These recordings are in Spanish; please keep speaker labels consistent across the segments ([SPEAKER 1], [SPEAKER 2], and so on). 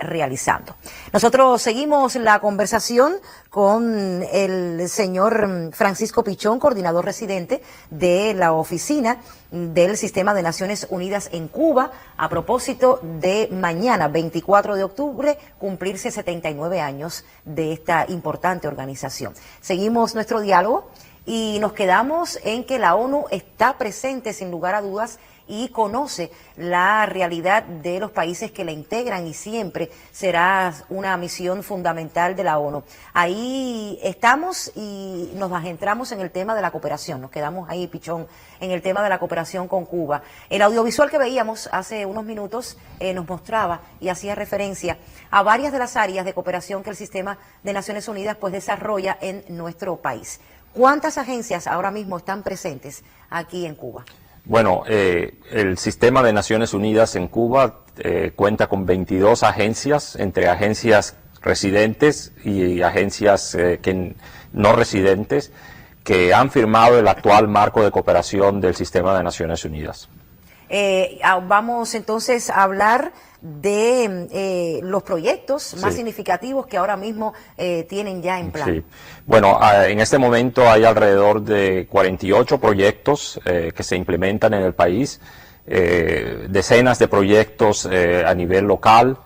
[SPEAKER 1] realizando. Nosotros seguimos la conversación con el señor Francisco Pichón, coordinador residente de la oficina del Sistema de Naciones Unidas en Cuba, a propósito de mañana, 24 de octubre, cumplirse 79 años de esta importante organización. Seguimos nuestro diálogo y nos quedamos en que la ONU está presente sin lugar a dudas y conoce la realidad de los países que la integran y siempre será una misión fundamental de la ONU. Ahí estamos y nos adentramos en el tema de la cooperación, nos quedamos ahí, Pichón, en el tema de la cooperación con Cuba. El audiovisual que veíamos hace unos minutos nos mostraba y hacía referencia a varias de las áreas de cooperación que el Sistema de Naciones Unidas pues desarrolla en nuestro país. ¿Cuántas agencias ahora mismo están presentes aquí en Cuba?
[SPEAKER 2] Bueno, el Sistema de Naciones Unidas en Cuba cuenta con 22 agencias, entre agencias residentes y agencias no residentes, que han firmado el actual marco de cooperación del Sistema de Naciones Unidas.
[SPEAKER 1] Vamos entonces a hablar de los proyectos más significativos que ahora mismo tienen ya en plan.
[SPEAKER 2] Sí. Bueno, en este momento hay alrededor de 48 proyectos que se implementan en el país, decenas de proyectos a nivel local,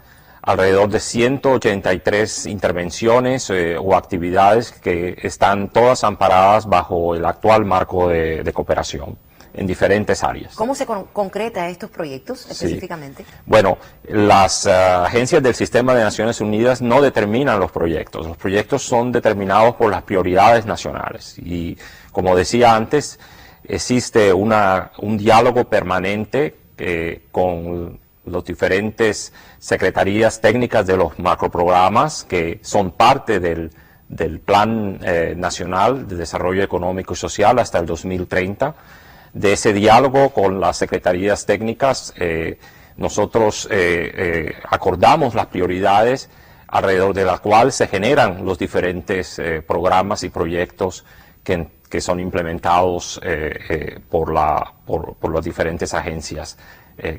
[SPEAKER 2] alrededor de 183 intervenciones o actividades que están todas amparadas bajo el actual marco de cooperación en diferentes áreas.
[SPEAKER 1] ¿Cómo se concreta estos proyectos específicamente?
[SPEAKER 2] Sí. Bueno, las agencias del Sistema de Naciones Unidas no determinan los proyectos son determinados por las prioridades nacionales y, como decía antes, existe un diálogo permanente con las diferentes secretarías técnicas de los macroprogramas que son parte del Plan Nacional de Desarrollo Económico y Social hasta el 2030. De ese diálogo con las secretarías técnicas, nosotros acordamos las prioridades alrededor de las cuales se generan los diferentes programas y proyectos que son implementados por las diferentes agencias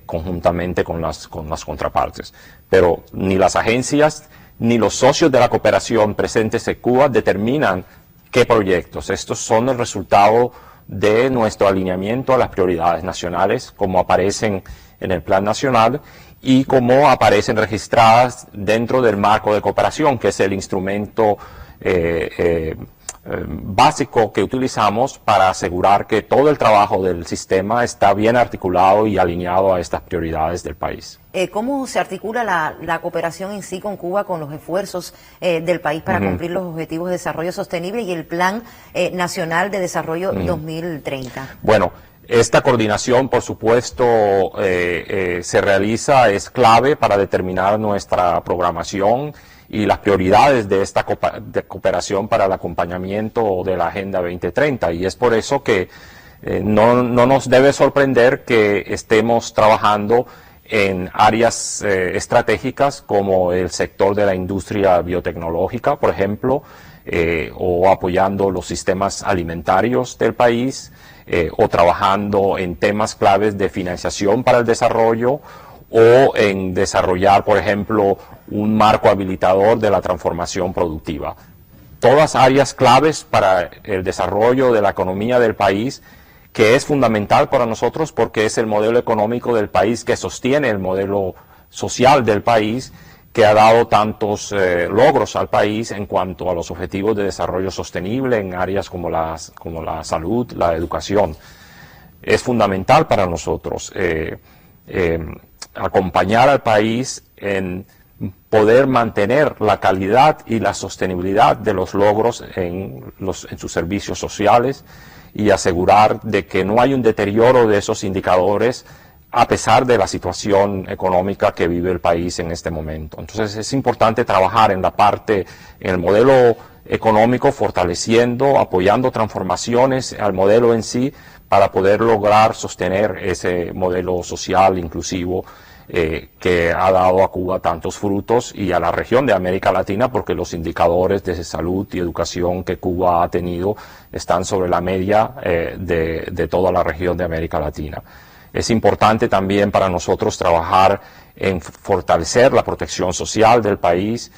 [SPEAKER 2] conjuntamente con las contrapartes. Pero ni las agencias ni los socios de la cooperación presentes en Cuba determinan qué proyectos. Estos son el resultado de nuestro alineamiento a las prioridades nacionales, como aparecen en el Plan Nacional y como aparecen registradas dentro del marco de cooperación, que es el instrumento básico que utilizamos para asegurar que todo el trabajo del sistema está bien articulado y alineado a estas prioridades del país.
[SPEAKER 1] ¿Cómo se articula la cooperación en sí con Cuba, con los esfuerzos del país para cumplir los objetivos de desarrollo sostenible y el Plan Nacional de Desarrollo 2030?
[SPEAKER 2] Bueno, esta coordinación, por supuesto, se realiza, es clave para determinar nuestra programación y las prioridades de esta cooperación para el acompañamiento de la Agenda 2030. Y es por eso que no nos debe sorprender que estemos trabajando en áreas estratégicas como el sector de la industria biotecnológica, por ejemplo, o apoyando los sistemas alimentarios del país, o trabajando en temas claves de financiación para el desarrollo, o en desarrollar, por ejemplo, un marco habilitador de la transformación productiva. Todas áreas claves para el desarrollo de la economía del país, que es fundamental para nosotros porque es el modelo económico del país que sostiene el modelo social del país, que ha dado tantos logros al país en cuanto a los objetivos de desarrollo sostenible en áreas como la salud, la educación. Es fundamental para nosotros acompañar al país en poder mantener la calidad y la sostenibilidad de los logros en sus servicios sociales y asegurar de que no hay un deterioro de esos indicadores a pesar de la situación económica que vive el país en este momento. Entonces es importante trabajar en el modelo económico, fortaleciendo, apoyando transformaciones al modelo en sí para poder lograr sostener ese modelo social inclusivo que ha dado a Cuba tantos frutos y a la región de América Latina, porque los indicadores de salud y educación que Cuba ha tenido están sobre la media de toda la región de América Latina. Es importante también para nosotros trabajar en fortalecer la protección social del país,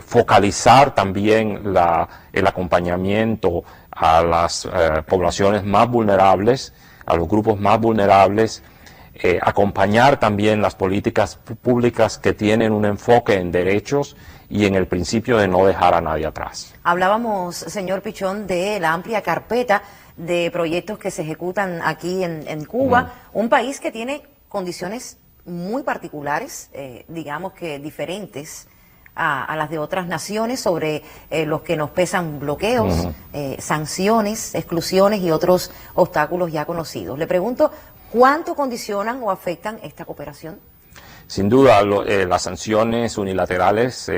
[SPEAKER 2] focalizar también el acompañamiento a las poblaciones más vulnerables, a los grupos más vulnerables, acompañar también las políticas públicas que tienen un enfoque en derechos y en el principio de no dejar a nadie atrás.
[SPEAKER 1] Hablábamos, señor Pichón, de la amplia carpeta de proyectos que se ejecutan aquí en Cuba, un país que tiene condiciones muy particulares, digamos que diferentes a las de otras naciones, sobre los que nos pesan bloqueos, sanciones, exclusiones y otros obstáculos ya conocidos. Le pregunto, ¿cuánto condicionan o afectan esta cooperación?
[SPEAKER 2] Sin duda, las sanciones unilaterales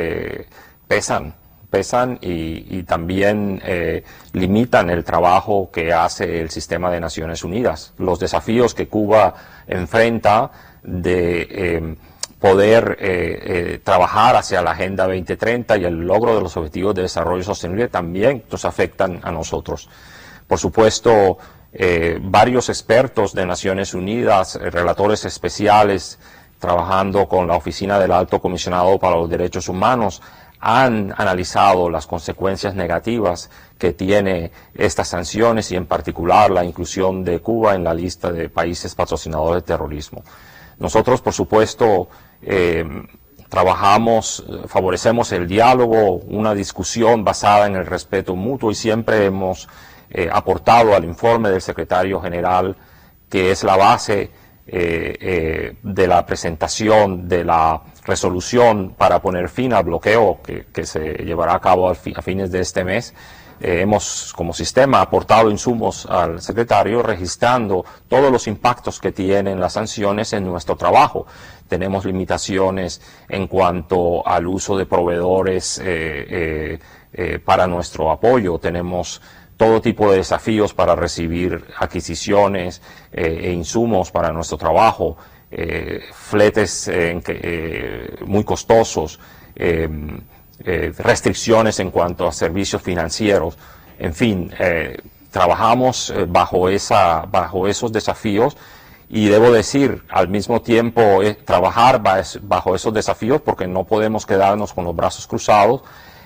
[SPEAKER 2] pesan y también limitan el trabajo que hace el sistema de Naciones Unidas. Los desafíos que Cuba enfrenta de poder trabajar hacia la Agenda 2030 y el logro de los Objetivos de Desarrollo Sostenible también nos afectan a nosotros. Por supuesto, varios expertos de Naciones Unidas, relatores especiales, trabajando con la Oficina del Alto Comisionado para los Derechos Humanos, han analizado las consecuencias negativas que tiene estas sanciones y en particular la inclusión de Cuba en la lista de países patrocinadores de terrorismo. Nosotros, por supuesto, favorecemos el diálogo, una discusión basada en el respeto mutuo y siempre hemos aportado al informe del secretario general, que es la base de la presentación de la resolución para poner fin al bloqueo que se llevará a cabo a fines de este mes. Hemos como sistema aportado insumos al secretario registrando todos los impactos que tienen las sanciones en nuestro trabajo. Tenemos limitaciones en cuanto al uso de proveedores para nuestro apoyo. Tenemos todo tipo de desafíos para recibir adquisiciones e insumos para nuestro trabajo, fletes muy costosos, restricciones en cuanto a servicios financieros. En fin, trabajamos bajo esos desafíos y debo decir, al mismo tiempo, trabajar bajo esos desafíos, porque no podemos quedarnos con los brazos cruzados,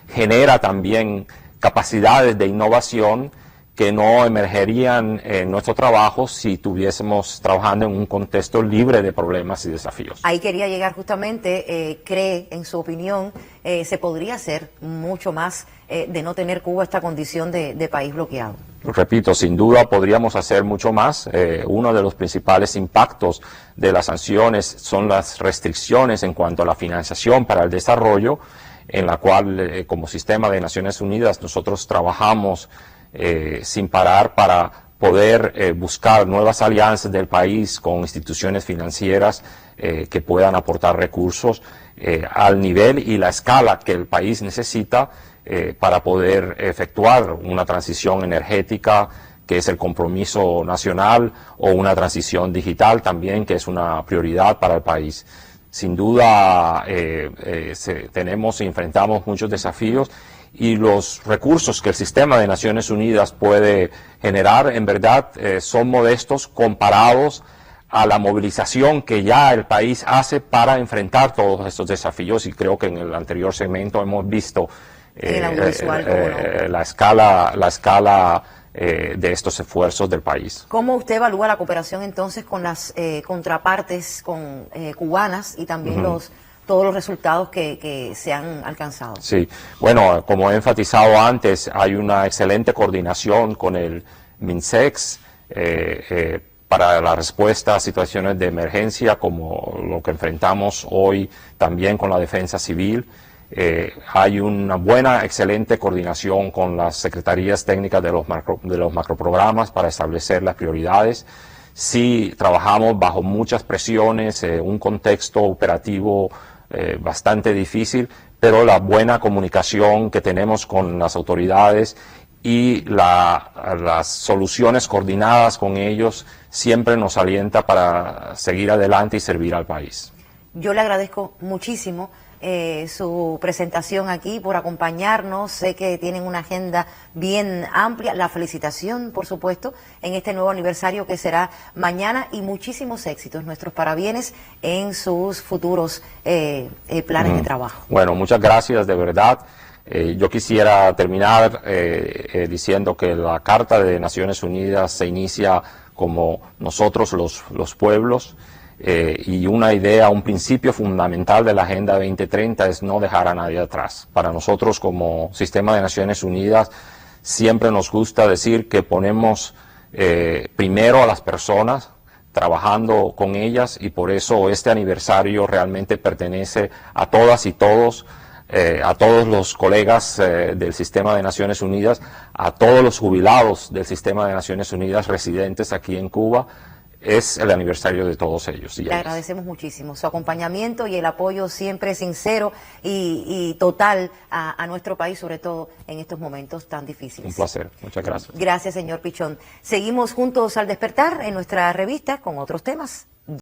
[SPEAKER 2] genera también capacidades de innovación que no emergerían en nuestro trabajo si estuviésemos trabajando en un contexto libre de problemas y desafíos.
[SPEAKER 1] Ahí quería llegar justamente. ¿Cree, en su opinión, se podría hacer mucho más de no tener Cuba esta condición de país bloqueado?
[SPEAKER 2] Repito, sin duda podríamos hacer mucho más. Uno de los principales impactos de las sanciones son las restricciones en cuanto a la financiación para el desarrollo, en la cual como sistema de Naciones Unidas nosotros trabajamos sin parar para poder buscar nuevas alianzas del país con instituciones financieras que puedan aportar recursos al nivel y la escala que el país necesita para poder efectuar una transición energética, que es el compromiso nacional, o una transición digital también, que es una prioridad para el país. Sin duda tenemos y enfrentamos muchos desafíos y los recursos que el sistema de Naciones Unidas puede generar en verdad son modestos comparados a la movilización que ya el país hace para enfrentar todos estos desafíos, y creo que en el anterior segmento hemos visto la escala de estos esfuerzos del país.
[SPEAKER 1] ¿Cómo usted evalúa la cooperación entonces con las contrapartes cubanas y también todos los resultados que se han alcanzado?
[SPEAKER 2] Sí, bueno, como he enfatizado antes, hay una excelente coordinación con el MINSEX para la respuesta a situaciones de emergencia como lo que enfrentamos hoy, también con la defensa civil. Hay una buena, excelente coordinación con las secretarías técnicas de los macroprogramas para establecer las prioridades. Sí, trabajamos bajo muchas presiones, un contexto operativo bastante difícil, pero la buena comunicación que tenemos con las autoridades y las soluciones coordinadas con ellos siempre nos alienta para seguir adelante y servir al país.
[SPEAKER 1] Yo le agradezco muchísimo su presentación aquí, por acompañarnos. Sé que tienen una agenda bien amplia. La felicitación, por supuesto, en este nuevo aniversario que será mañana, y muchísimos éxitos, nuestros parabienes en sus futuros planes de trabajo.
[SPEAKER 2] Bueno, muchas gracias, de verdad. Yo quisiera terminar diciendo que la Carta de Naciones Unidas se inicia como nosotros los pueblos, y una idea, un principio fundamental de la Agenda 2030 es no dejar a nadie atrás. Para nosotros como Sistema de Naciones Unidas siempre nos gusta decir que ponemos primero a las personas, trabajando con ellas, y por eso este aniversario realmente pertenece a todas y todos, a todos los colegas del Sistema de Naciones Unidas, a todos los jubilados del Sistema de Naciones Unidas residentes aquí en Cuba. Es el aniversario de todos ellos.
[SPEAKER 1] Le agradecemos muchísimo su acompañamiento y el apoyo siempre sincero y total a nuestro país, sobre todo en estos momentos tan difíciles.
[SPEAKER 2] Un placer, muchas gracias.
[SPEAKER 1] Gracias, señor Pichón. Seguimos juntos al despertar en nuestra revista con otros temas.